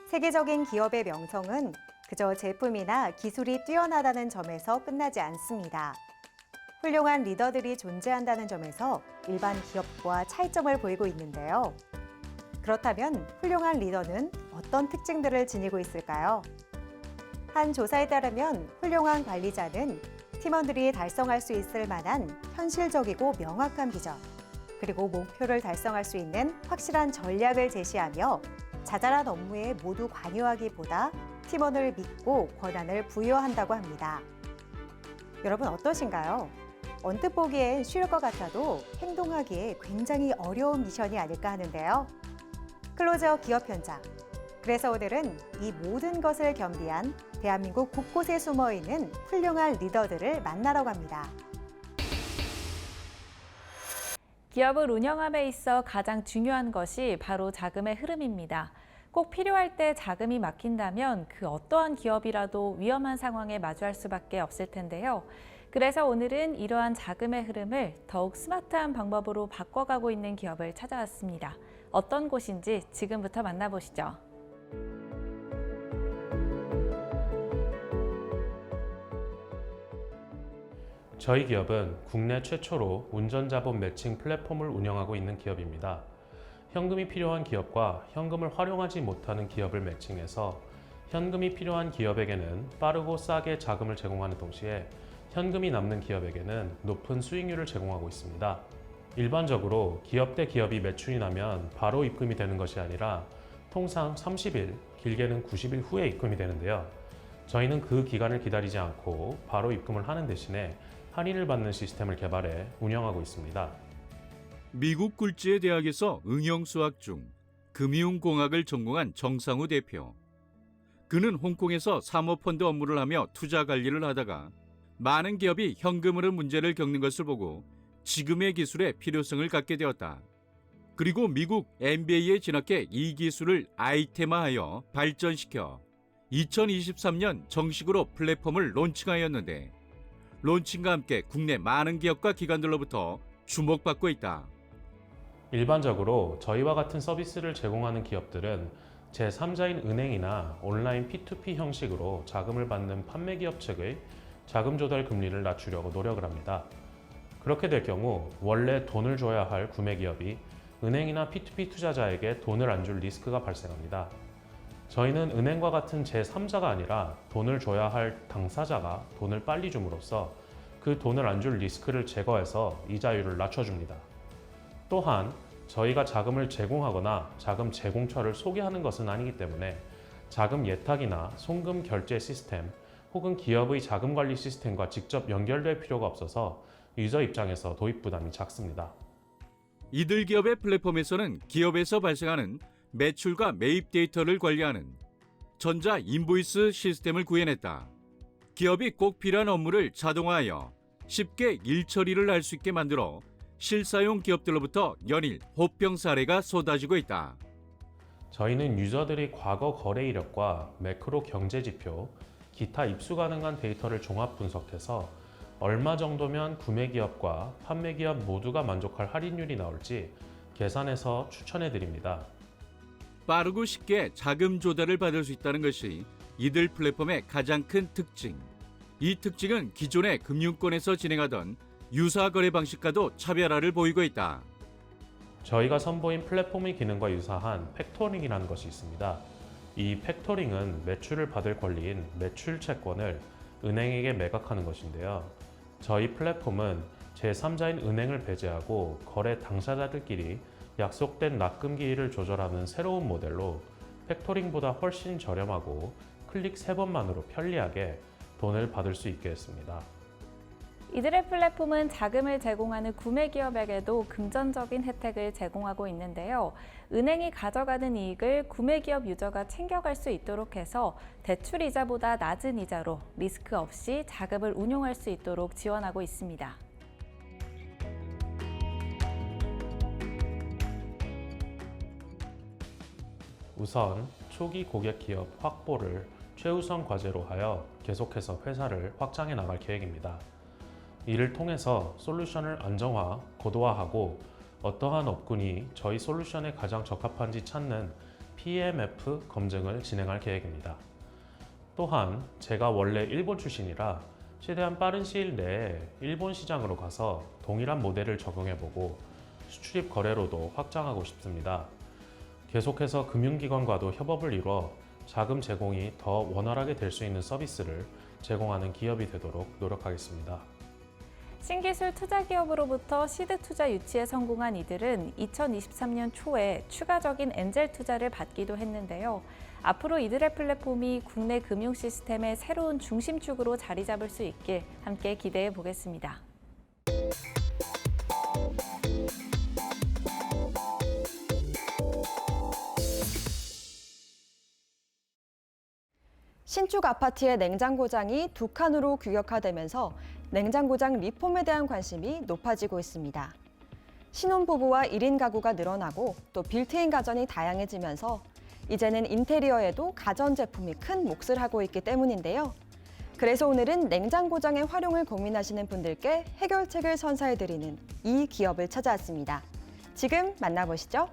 세계적인 기업의 명성은 그저 제품이나 기술이 뛰어나다는 점에서 끝나지 않습니다. 훌륭한 리더들이 존재한다는 점에서 일반 기업과 차이점을 보이고 있는데요. 그렇다면 훌륭한 리더는 어떤 특징들을 지니고 있을까요? 한 조사에 따르면 훌륭한 관리자는 팀원들이 달성할 수 있을 만한 현실적이고 명확한 비전, 그리고 목표를 달성할 수 있는 확실한 전략을 제시하며 자잘한 업무에 모두 관여하기보다 팀원을 믿고 권한을 부여한다고 합니다. 여러분 어떠신가요? 언뜻 보기엔 쉬울 것 같아도 행동하기에 굉장히 어려운 미션이 아닐까 하는데요. 클로즈업 기업 현장. 그래서 오늘은 이 모든 것을 겸비한 대한민국 곳곳에 숨어있는 훌륭한 리더들을 만나러 갑니다. 기업을 운영함에 있어 가장 중요한 것이 바로 자금의 흐름입니다. 꼭 필요할 때 자금이 막힌다면 그 어떠한 기업이라도 위험한 상황에 마주할 수밖에 없을 텐데요. 그래서 오늘은 이러한 자금의 흐름을 더욱 스마트한 방법으로 바꿔가고 있는 기업을 찾아왔습니다. 어떤 곳인지 지금부터 만나보시죠. 저희 기업은 국내 최초로 운전자본 매칭 플랫폼을 운영하고 있는 기업입니다. 현금이 필요한 기업과 현금을 활용하지 못하는 기업을 매칭해서 현금이 필요한 기업에게는 빠르고 싸게 자금을 제공하는 동시에 현금이 남는 기업에게는 높은 수익률을 제공하고 있습니다. 일반적으로 기업 대 기업이 매출이 나면 바로 입금이 되는 것이 아니라 통상 30일, 길게는 90일 후에 입금이 되는데요. 저희는 그 기간을 기다리지 않고 바로 입금을 하는 대신에 할인을 받는 시스템을 개발해 운영하고 있습니다. 미국 굴지의 대학에서 응용수학 중 금융공학을 전공한 정상우 대표. 그는 홍콩에서 사모펀드 업무를 하며 투자 관리를 하다가 많은 기업이 현금 흐름 문제를 겪는 것을 보고 지금의 기술의 필요성을 갖게 되었다. 그리고 미국 MBA에 진학해 이 기술을 아이템화하여 발전시켜 2023년 정식으로 플랫폼을 론칭하였는데 론칭과 함께 국내 많은 기업과 기관들로부터 주목받고 있다. 일반적으로 저희와 같은 서비스를 제공하는 기업들은 제3자인 은행이나 온라인 P2P 형식으로 자금을 받는 판매 기업 측의 자금 조달 금리를 낮추려고 노력을 합니다. 그렇게 될 경우 원래 돈을 줘야 할 구매 기업이 은행이나 P2P 투자자에게 돈을 안 줄 리스크가 발생합니다. 저희는 은행과 같은 제3자가 아니라 돈을 줘야 할 당사자가 돈을 빨리 줌으로써 그 돈을 안 줄 리스크를 제거해서 이자율을 낮춰줍니다. 또한 저희가 자금을 제공하거나 자금 제공처를 소개하는 것은 아니기 때문에 자금 예탁이나 송금 결제 시스템 혹은 기업의 자금 관리 시스템과 직접 연결될 필요가 없어서 유저 입장에서 도입 부담이 작습니다. 이들 기업의 플랫폼에서는 기업에서 발생하는 매출과 매입 데이터를 관리하는 전자 인보이스 시스템을 구현했다. 기업이 꼭 필요한 업무를 자동화하여 쉽게 일 처리를 할 수 있게 만들어 실사용 기업들로부터 연일 호평 사례가 쏟아지고 있다. 저희는 유저들의 과거 거래 이력과 매크로 경제 지표, 기타 입수 가능한 데이터를 종합 분석해서 얼마 정도면 구매 기업과 판매 기업 모두가 만족할 할인율이 나올지 계산해서 추천해 드립니다. 빠르고 쉽게 자금 조달을 받을 수 있다는 것이 이들 플랫폼의 가장 큰 특징. 이 특징은 기존의 금융권에서 진행하던 유사 거래 방식과도 차별화를 보이고 있다. 저희가 선보인 플랫폼의 기능과 유사한 팩토링이라는 것이 있습니다. 이 팩토링은 매출을 받을 권리인 매출 채권을 은행에게 매각하는 것인데요. 저희 플랫폼은 제3자인 은행을 배제하고 거래 당사자들끼리 약속된 납금 기일을 조절하는 새로운 모델로 팩토링보다 훨씬 저렴하고 클릭 3번만으로 편리하게 돈을 받을 수 있게 했습니다. 이들의 플랫폼은 자금을 제공하는 구매 기업에게도 금전적인 혜택을 제공하고 있는데요. 은행이 가져가는 이익을 구매 기업 유저가 챙겨갈 수 있도록 해서 대출 이자보다 낮은 이자로 리스크 없이 자금을 운용할 수 있도록 지원하고 있습니다. 우선 초기 고객 기업 확보를 최우선 과제로 하여 계속해서 회사를 확장해 나갈 계획입니다. 이를 통해서 솔루션을 안정화, 고도화하고 어떠한 업군이 저희 솔루션에 가장 적합한지 찾는 PMF 검증을 진행할 계획입니다. 또한 제가 원래 일본 출신이라 최대한 빠른 시일 내에 일본 시장으로 가서 동일한 모델을 적용해보고 수출입 거래로도 확장하고 싶습니다. 계속해서 금융기관과도 협업을 이루어 자금 제공이 더 원활하게 될 수 있는 서비스를 제공하는 기업이 되도록 노력하겠습니다. 신기술 투자 기업으로부터 시드 투자 유치에 성공한 이들은 2023년 초에 추가적인 엔젤 투자를 받기도 했는데요. 앞으로 이들의 플랫폼이 국내 금융 시스템의 새로운 중심축으로 자리 잡을 수 있길 함께 기대해 보겠습니다. 신축 아파트의 냉장고장이 두 칸으로 규격화되면서 냉장고장 리폼에 대한 관심이 높아지고 있습니다. 신혼부부와 1인 가구가 늘어나고 또 빌트인 가전이 다양해지면서 이제는 인테리어에도 가전제품이 큰 몫을 하고 있기 때문인데요. 그래서 오늘은 냉장고장의 활용을 고민하시는 분들께 해결책을 선사해드리는 이 기업을 찾아왔습니다. 지금 만나보시죠.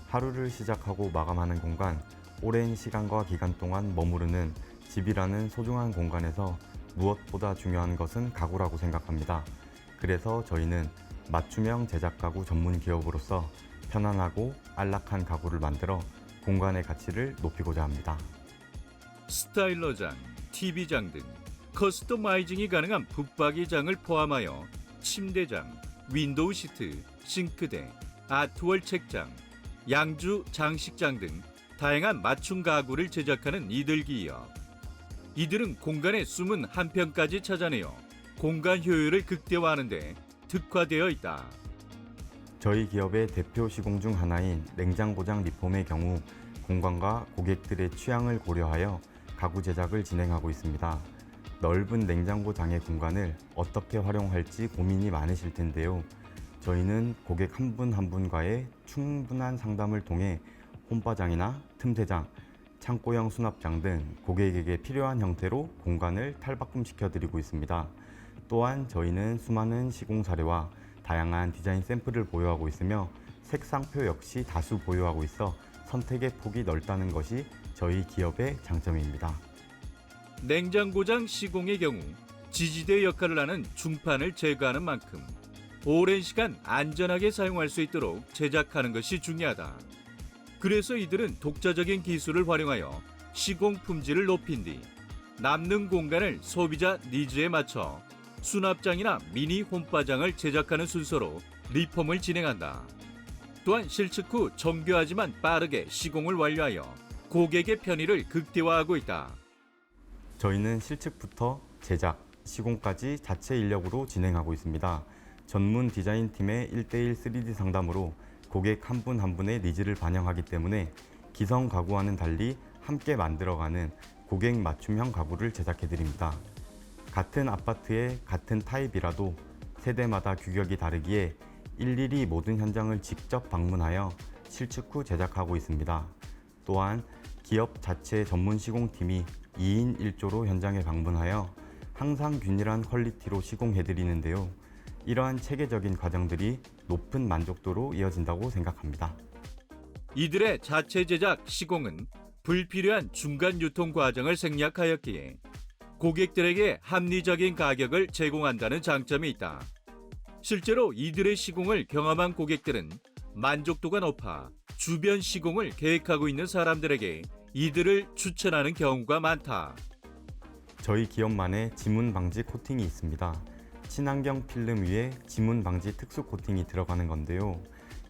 하루를 시작하고 마감하는 공간, 오랜 시간과 기간 동안 머무르는 집이라는 소중한 공간에서 무엇보다 중요한 것은 가구라고 생각합니다. 그래서 저희는 맞춤형 제작 가구 전문 기업으로서 편안하고 안락한 가구를 만들어 공간의 가치를 높이고자 합니다. 스타일러장, TV장 등 커스터마이징이 가능한 붙박이장을 포함하여 침대장, 윈도우 시트, 싱크대, 아트월 책장, 양주 장식장 등 다양한 맞춤 가구를 제작하는 이들 기업. 이들은 공간의 숨은 한편까지 찾아내어 공간 효율을 극대화하는 데 특화되어 있다. 저희 기업의 대표 시공 중 하나인 냉장고장 리폼의 경우 공간과 고객들의 취향을 고려하여 가구 제작을 진행하고 있습니다. 넓은 냉장고장의 공간을 어떻게 활용할지 고민이 많으실 텐데요. 저희는 고객 한 분 한 분과의 충분한 상담을 통해 홈바장이나 틈새장, 창고형 수납장 등 고객에게 필요한 형태로 공간을 탈바꿈시켜드리고 있습니다. 또한 저희는 수많은 시공 사례와 다양한 디자인 샘플을 보유하고 있으며 색상표 역시 다수 보유하고 있어 선택의 폭이 넓다는 것이 저희 기업의 장점입니다. 냉장고장 시공의 경우 지지대 역할을 하는 중판을 제거하는 만큼 오랜 시간 안전하게 사용할 수 있도록 제작하는 것이 중요하다. 그래서 이들은 독자적인 기술을 활용하여 시공 품질을 높인 뒤 남는 공간을 소비자 니즈에 맞춰 수납장이나 미니 홈바장을 제작하는 순서로 리폼을 진행한다. 또한 실측 후 정교하지만 빠르게 시공을 완료하여 고객의 편의를 극대화하고 있다. 저희는 실측부터 제작, 시공까지 자체 인력으로 진행하고 있습니다. 전문 디자인팀의 1:1 3D 상담으로 고객 한 분 한 분의 니즈를 반영하기 때문에 기성 가구와는 달리 함께 만들어가는 고객 맞춤형 가구를 제작해드립니다. 같은 아파트의 같은 타입이라도 세대마다 규격이 다르기에 일일이 모든 현장을 직접 방문하여 실측 후 제작하고 있습니다. 또한 기업 자체 전문 시공팀이 2인 1조로 현장에 방문하여 항상 균일한 퀄리티로 시공해드리는데요. 이러한 체계적인 과정들이 높은 만족도로 이어진다고 생각합니다. 이들의 자체 제작 시공은 불필요한 중간 유통 과정을 생략하였기에 고객들에게 합리적인 가격을 제공한다는 장점이 있다. 실제로 이들의 시공을 경험한 고객들은 만족도가 높아 주변 시공을 계획하고 있는 사람들에게 이들을 추천하는 경우가 많다. 저희 기업만의 지문 방지 코팅이 있습니다. 친환경 필름 위에 지문 방지 특수 코팅이 들어가는 건데요.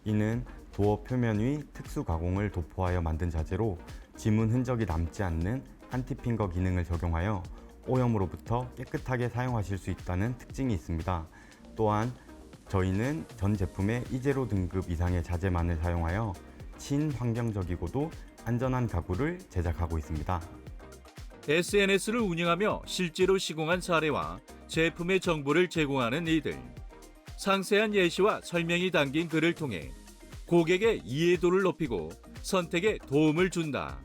이는 도어 표면 위 특수 가공을 도포하여 만든 자재로 지문 흔적이 남지 않는 안티핑거 기능을 적용하여 오염으로부터 깨끗하게 사용하실 수 있다는 특징이 있습니다. 또한 저희는 전 제품의 이제로 등급 이상의 자재만을 사용하여 친환경적이고도 안전한 가구를 제작하고 있습니다. SNS를 운영하며 실제로 시공한 사례와 제품의 정보를 제공하는 이들. 상세한 예시와 설명이 담긴 글을 통해 고객의 이해도를 높이고 선택에 도움을 준다.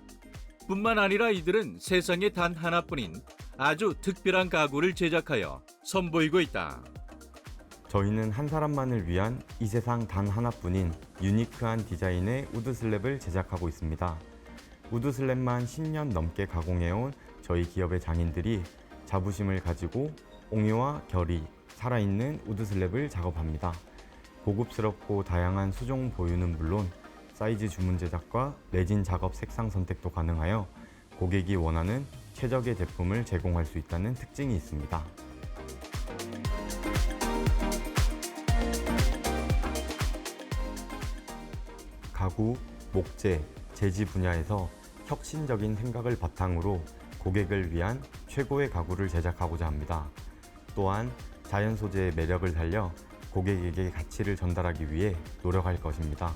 뿐만 아니라 이들은 세상에 단 하나뿐인 아주 특별한 가구를 제작하여 선보이고 있다. 저희는 한 사람만을 위한 이 세상 단 하나뿐인 유니크한 디자인의 우드 슬랩을 제작하고 있습니다. 우드 슬랩만 10년 넘게 가공해온 저희 기업의 장인들이 자부심을 가지고 옹유와 결이 살아있는 우드 슬랩을 작업합니다. 고급스럽고 다양한 수종 보유는 물론 사이즈 주문 제작과 레진 작업 색상 선택도 가능하여 고객이 원하는 최적의 제품을 제공할 수 있다는 특징이 있습니다. 가구, 목재, 제지 분야에서 혁신적인 생각을 바탕으로 고객을 위한 최고의 가구를 제작하고자 합니다. 또한 자연 소재의 매력을 살려 고객에게 가치를 전달하기 위해 노력할 것입니다.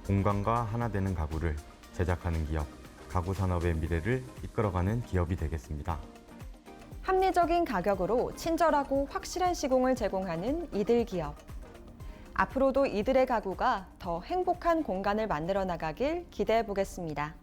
공간과 하나 되는 가구를 제작하는 기업, 가구 산업의 미래를 이끌어가는 기업이 되겠습니다. 합리적인 가격으로 친절하고 확실한 시공을 제공하는 이들 기업. 앞으로도 이들의 가구가 더 행복한 공간을 만들어 나가길 기대해 보겠습니다.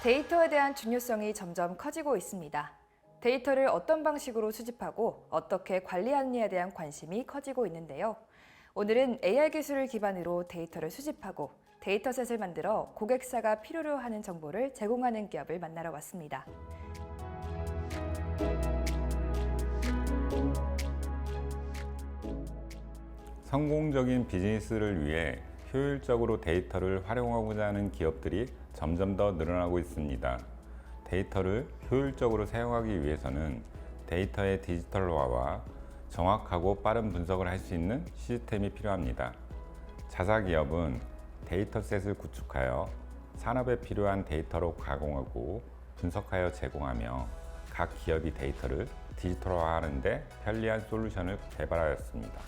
데이터에 대한 중요성이 점점 커지고 있습니다. 데이터를 어떤 방식으로 수집하고 어떻게 관리하느냐에 대한 관심이 커지고 있는데요. 오늘은 AR 기술을 기반으로 데이터를 수집하고 데이터셋을 만들어 고객사가 필요로 하는 정보를 제공하는 기업을 만나러 왔습니다. 성공적인 비즈니스를 위해 효율적으로 데이터를 활용하고자 하는 기업들이 점점 더 늘어나고 있습니다. 데이터를 효율적으로 사용하기 위해서는 데이터의 디지털화와 정확하고 빠른 분석을 할 수 있는 시스템이 필요합니다. 자사기업은 데이터셋을 구축하여 산업에 필요한 데이터로 가공하고 분석하여 제공하며 각 기업이 데이터를 디지털화하는 데 편리한 솔루션을 개발하였습니다.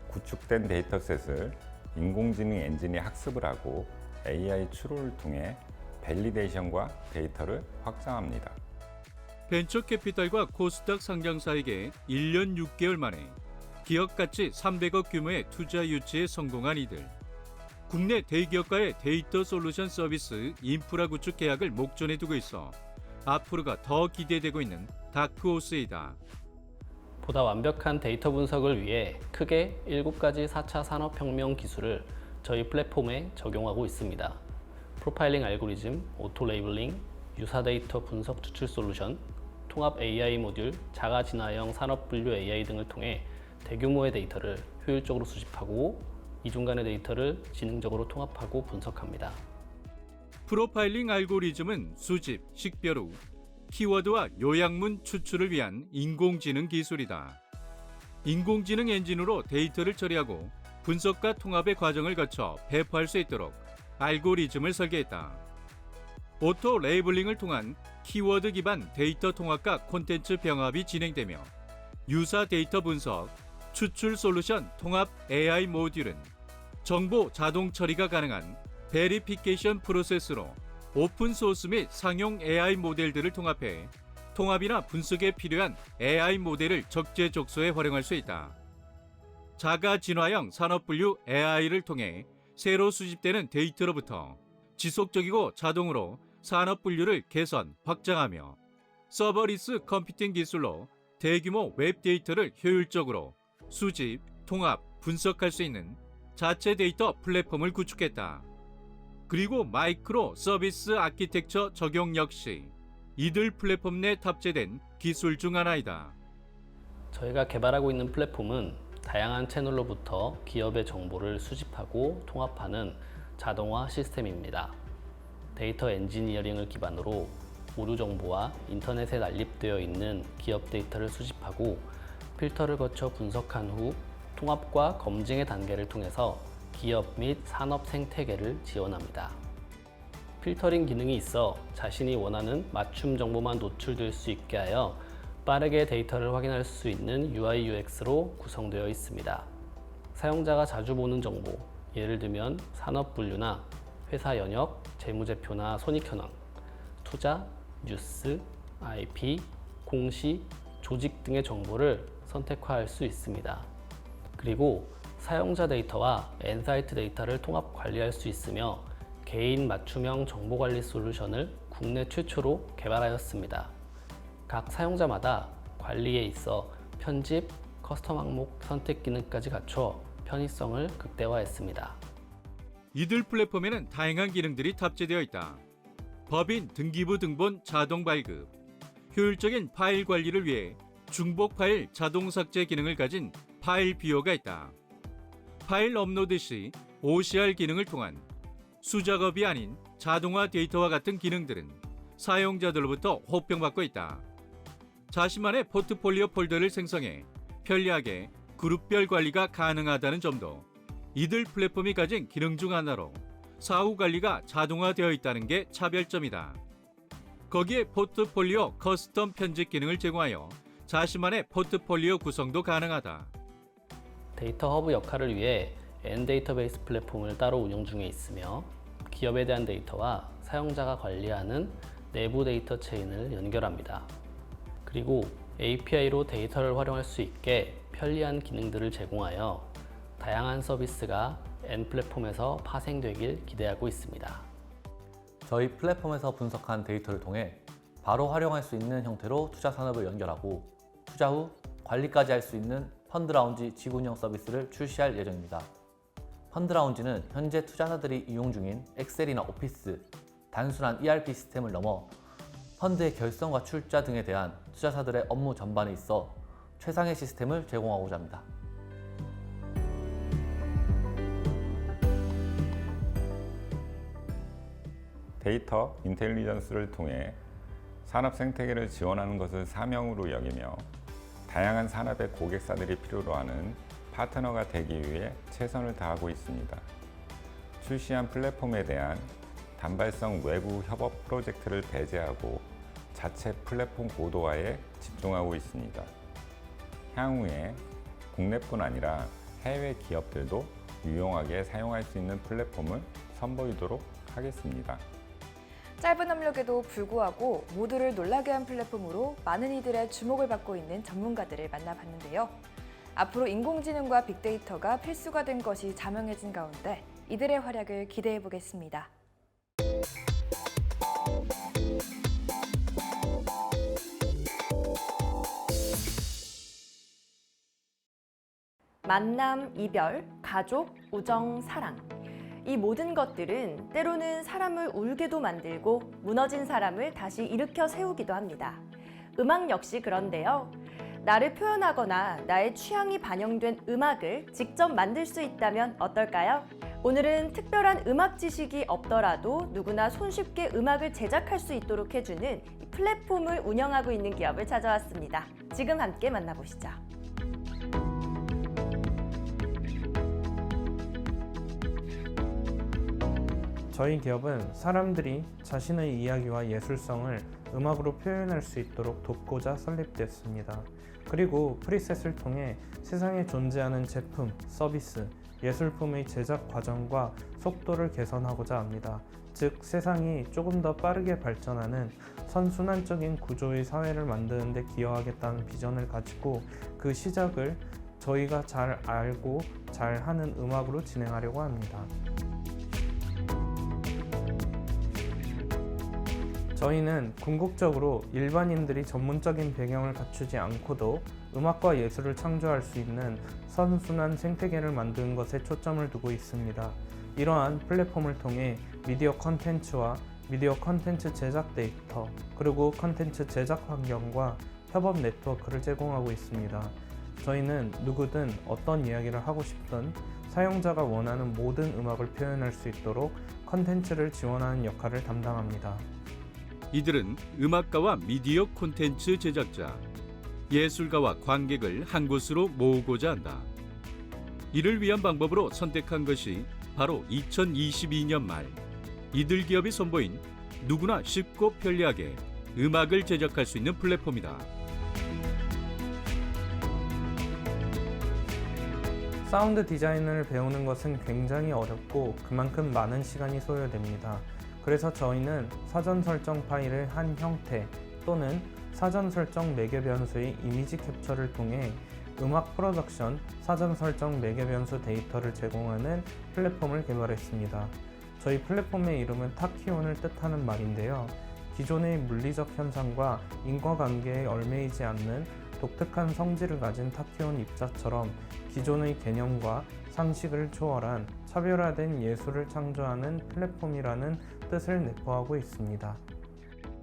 구축된 데이터셋을 인공지능 엔진이 학습을 하고 AI 추론을 통해 밸리데이션과 데이터를 확장합니다. 벤처캐피탈과 코스닥 상장사에게 1년 6개월 만에 기업 가치 300억 규모의 투자 유치에 성공한 이들. 국내 대기업과의 데이터 솔루션 서비스 인프라 구축 계약을 목전에 두고 있어 앞으로가 더 기대되고 있는 다크호스이다. 보다 완벽한 데이터 분석을 위해 크게 7가지 4차 산업혁명 기술을 저희 플랫폼에 적용하고 있습니다. 프로파일링 알고리즘, 오토 레이블링, 유사 데이터 분석 추출 솔루션, 통합 AI 모듈, 자가 진화형 산업 분류 AI 등을 통해 대규모의 데이터를 효율적으로 수집하고 이중 간의 데이터를 지능적으로 통합하고 분석합니다. 프로파일링 알고리즘은 수집, 식별 후 키워드와 요약문 추출을 위한 인공지능 기술이다. 인공지능 엔진으로 데이터를 처리하고 분석과 통합의 과정을 거쳐 배포할 수 있도록 알고리즘을 설계했다. 오토 레이블링을 통한 키워드 기반 데이터 통합과 콘텐츠 병합이 진행되며 유사 데이터 분석, 추출 솔루션 통합 AI 모듈은 정보 자동 처리가 가능한 베리피케이션 프로세스로 오픈 소스 및 상용 AI 모델들을 통합해 통합이나 분석에 필요한 AI 모델을 적재적소에 활용할 수 있다. 자가 진화형 산업 분류 AI를 통해 새로 수집되는 데이터로부터 지속적이고 자동으로 산업 분류를 개선, 확장하며 서버리스 컴퓨팅 기술로 대규모 웹 데이터를 효율적으로 수집, 통합, 분석할 수 있는 자체 데이터 플랫폼을 구축했다. 그리고 마이크로 서비스 아키텍처 적용 역시 이들 플랫폼 내 탑재된 기술 중 하나이다. 저희가 개발하고 있는 플랫폼은 다양한 채널로부터 기업의 정보를 수집하고 통합하는 자동화 시스템입니다. 데이터 엔지니어링을 기반으로 오류 정보와 인터넷에 난립되어 있는 기업 데이터를 수집하고 필터를 거쳐 분석한 후 통합과 검증의 단계를 통해서 기업 및 산업 생태계를 지원합니다. 필터링 기능이 있어 자신이 원하는 맞춤 정보만 노출될 수 있게 하여 빠르게 데이터를 확인할 수 있는 UI UX로 구성되어 있습니다. 사용자가 자주 보는 정보, 예를 들면 산업 분류나 회사 연역, 재무제표나 손익현황, 투자, 뉴스, IP, 공시, 조직 등의 정보를 선택화할 수 있습니다. 그리고 사용자 데이터와 엔사이트 데이터를 통합 관리할 수 있으며 개인 맞춤형 정보관리 솔루션을 국내 최초로 개발하였습니다. 각 사용자마다 관리에 있어 편집, 커스텀 항목 선택 기능까지 갖춰 편의성을 극대화했습니다. 이들 플랫폼에는 다양한 기능들이 탑재되어 있다. 법인 등기부 등본 자동 발급, 효율적인 파일 관리를 위해 중복 파일 자동 삭제 기능을 가진 파일 뷰어가 있다. 파일 업로드 시 OCR 기능을 통한 수작업이 아닌 자동화 데이터와 같은 기능들은 사용자들로부터 호평받고 있다. 자신만의 포트폴리오 폴더를 생성해 편리하게 그룹별 관리가 가능하다는 점도 이들 플랫폼이 가진 기능 중 하나로 사후 관리가 자동화되어 있다는 게 차별점이다. 거기에 포트폴리오 커스텀 편집 기능을 제공하여 자신만의 포트폴리오 구성도 가능하다. 데이터 허브 역할을 위해 N-데이터베이스 플랫폼을 따로 운영 중에 있으며 기업에 대한 데이터와 사용자가 관리하는 내부 데이터 체인을 연결합니다. 그리고 API로 데이터를 활용할 수 있게 편리한 기능들을 제공하여 다양한 서비스가 N 플랫폼에서 파생되길 기대하고 있습니다. 저희 플랫폼에서 분석한 데이터를 통해 바로 활용할 수 있는 형태로 투자 산업을 연결하고 투자 후 관리까지 할 수 있는 펀드라운지 지구운영 서비스를 출시할 예정입니다. 펀드라운지는 현재 투자자들이 이용 중인 엑셀이나 오피스, 단순한 ERP 시스템을 넘어 펀드의 결성과 출자 등에 대한 투자자들의 업무 전반에 있어 최상의 시스템을 제공하고자 합니다. 데이터 인텔리전스를 통해 산업 생태계를 지원하는 것을 사명으로 여기며 다양한 산업의 고객사들이 필요로 하는 파트너가 되기 위해 최선을 다하고 있습니다. 출시한 플랫폼에 대한 단발성 외부 협업 프로젝트를 배제하고 자체 플랫폼 고도화에 집중하고 있습니다. 향후에 국내뿐 아니라 해외 기업들도 유용하게 사용할 수 있는 플랫폼을 선보이도록 하겠습니다. 짧은 업력에도 불구하고 모두를 놀라게 한 플랫폼으로 많은 이들의 주목을 받고 있는 전문가들을 만나봤는데요. 앞으로 인공지능과 빅데이터가 필수가 된 것이 자명해진 가운데 이들의 활약을 기대해 보겠습니다. 만남, 이별, 가족, 우정, 사랑. 이 모든 것들은 때로는 사람을 울게도 만들고 무너진 사람을 다시 일으켜 세우기도 합니다. 음악 역시 그런데요. 나를 표현하거나 나의 취향이 반영된 음악을 직접 만들 수 있다면 어떨까요? 오늘은 특별한 음악 지식이 없더라도 누구나 손쉽게 음악을 제작할 수 있도록 해주는 플랫폼을 운영하고 있는 기업을 찾아왔습니다. 지금 함께 만나보시죠. 저희 기업은 사람들이 자신의 이야기와 예술성을 음악으로 표현할 수 있도록 돕고자 설립됐습니다. 그리고 프리셋을 통해 세상에 존재하는 제품, 서비스, 예술품의 제작 과정과 속도를 개선하고자 합니다. 즉, 세상이 조금 더 빠르게 발전하는 선순환적인 구조의 사회를 만드는 데 기여하겠다는 비전을 가지고 그 시작을 저희가 잘 알고 잘 하는 음악으로 진행하려고 합니다. 저희는 궁극적으로 일반인들이 전문적인 배경을 갖추지 않고도 음악과 예술을 창조할 수 있는 선순환 생태계를 만드는 것에 초점을 두고 있습니다. 이러한 플랫폼을 통해 미디어 콘텐츠와 미디어 콘텐츠 제작 데이터, 그리고 콘텐츠 제작 환경과 협업 네트워크를 제공하고 있습니다. 저희는 누구든 어떤 이야기를 하고 싶든 사용자가 원하는 모든 음악을 표현할 수 있도록 콘텐츠를 지원하는 역할을 담당합니다. 이들은 음악가와 미디어 콘텐츠 제작자, 예술가와 관객을 한 곳으로 모으고자 한다. 이를 위한 방법으로 선택한 것이 바로 2022년 말 이들 기업이 선보인 누구나 쉽고 편리하게 음악을 제작할 수 있는 플랫폼이다. 사운드 디자인을 배우는 것은 굉장히 어렵고 그만큼 많은 시간이 소요됩니다. 그래서 저희는 사전 설정 파일의 한 형태 또는 사전 설정 매개 변수의 이미지 캡처를 통해 음악 프로덕션 사전 설정 매개 변수 데이터를 제공하는 플랫폼을 개발했습니다. 저희 플랫폼의 이름은 타키온을 뜻하는 말인데요. 기존의 물리적 현상과 인과관계에 얽매이지 않는 독특한 성질을 가진 타키온 입자처럼 기존의 개념과 상식을 초월한 차별화된 예술을 창조하는 플랫폼이라는 뜻을 내포하고 있습니다.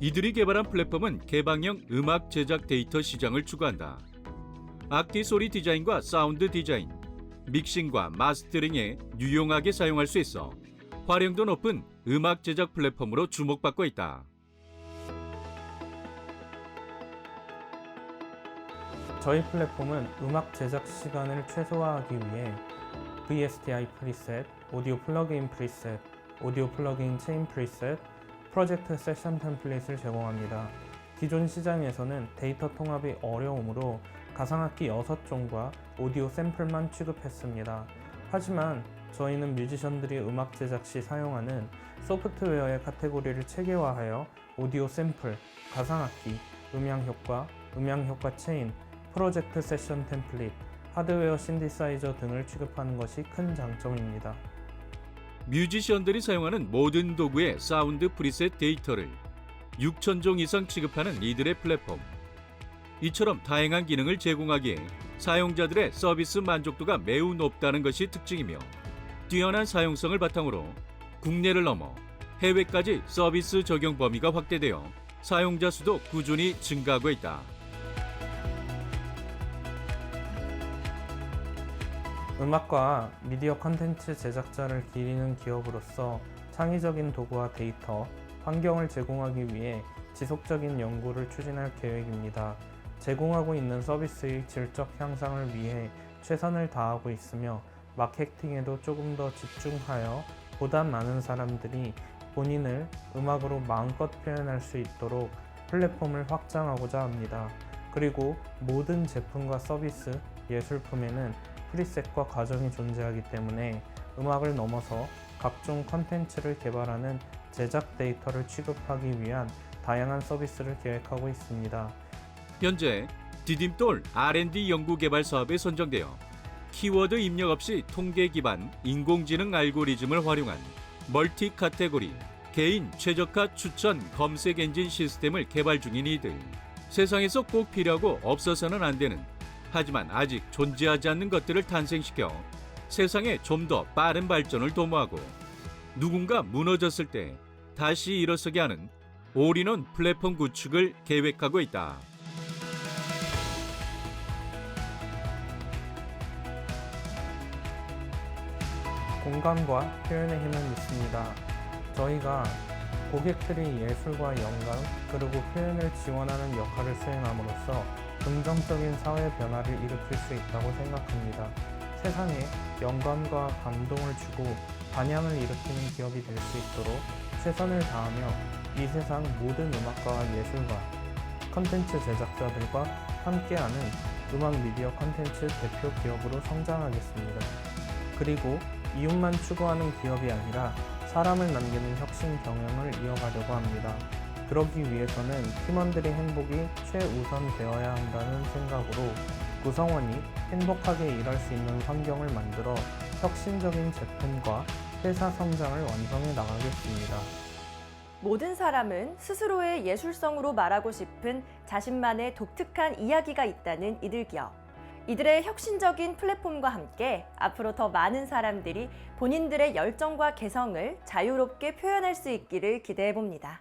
이들이 개발한 플랫폼은 개방형 음악 제작 데이터 시장을 추구한다. 악기 소리 디자인과 사운드 디자인, 믹싱과 마스터링에 유용하게 사용할 수 있어 활용도 높은 음악 제작 플랫폼으로 주목받고 있다. 저희 플랫폼은 음악 제작 시간을 최소화하기 위해 VSTI 프리셋, 오디오 플러그인 프리셋, 오디오 플러그인 체인 프리셋, 프로젝트 세션 템플릿을 제공합니다. 기존 시장에서는 데이터 통합이 어려우므로 가상악기 6종과 오디오 샘플만 취급했습니다. 하지만 저희는 뮤지션들이 음악 제작 시 사용하는 소프트웨어의 카테고리를 체계화하여 오디오 샘플, 가상악기, 음향효과 체인, 프로젝트 세션 템플릿, 하드웨어 신디사이저 등을 취급하는 것이 큰 장점입니다. 뮤지션들이 사용하는 모든 도구의 사운드 프리셋 데이터를 6,000종 이상 취급하는 이들의 플랫폼. 이처럼 다양한 기능을 제공하기에 사용자들의 서비스 만족도가 매우 높다는 것이 특징이며 뛰어난 사용성을 바탕으로 국내를 넘어 해외까지 서비스 적용 범위가 확대되어 사용자 수도 꾸준히 증가하고 있다. 음악과 미디어 콘텐츠 제작자를 기리는 기업으로서 창의적인 도구와 데이터, 환경을 제공하기 위해 지속적인 연구를 추진할 계획입니다. 제공하고 있는 서비스의 질적 향상을 위해 최선을 다하고 있으며 마케팅에도 조금 더 집중하여 보다 많은 사람들이 본인을 음악으로 마음껏 표현할 수 있도록 플랫폼을 확장하고자 합니다. 그리고 모든 제품과 서비스, 예술품에는 프리셋과 과정이 존재하기 때문에 음악을 넘어서 각종 콘텐츠를 개발하는 제작 데이터를 취급하기 위한 다양한 서비스를 계획하고 있습니다. 현재 디딤돌 R&D 연구개발 사업에 선정되어 키워드 입력 없이 통계 기반 인공지능 알고리즘을 활용한 멀티 카테고리 개인 최적화 추천 검색 엔진 시스템을 개발 중인 이들. 세상에서 꼭 필요하고 없어서는 안 되는 하지만 아직 존재하지 않는 것들을 탄생시켜 세상에 좀 더 빠른 발전을 도모하고 누군가 무너졌을 때 다시 일어서게 하는 올인원 플랫폼 구축을 계획하고 있다. 공감과 표현의 힘을 믿습니다. 저희가 고객들이 예술과 영감 그리고 표현을 지원하는 역할을 수행함으로써 긍정적인 사회 변화를 일으킬 수 있다고 생각합니다. 세상에 영감과 감동을 주고 반향을 일으키는 기업이 될 수 있도록 최선을 다하며 이 세상 모든 음악가와 예술가, 컨텐츠 제작자들과 함께하는 음악 미디어 컨텐츠 대표 기업으로 성장하겠습니다. 그리고 이윤만 추구하는 기업이 아니라 사람을 남기는 혁신 경영을 이어가려고 합니다. 그러기 위해서는 팀원들의 행복이 최우선 되어야 한다는 생각으로 구성원이 행복하게 일할 수 있는 환경을 만들어 혁신적인 제품과 회사 성장을 완성해 나가겠습니다. 모든 사람은 스스로의 예술성으로 말하고 싶은 자신만의 독특한 이야기가 있다는 이들 기업. 이들의 혁신적인 플랫폼과 함께 앞으로 더 많은 사람들이 본인들의 열정과 개성을 자유롭게 표현할 수 있기를 기대해 봅니다.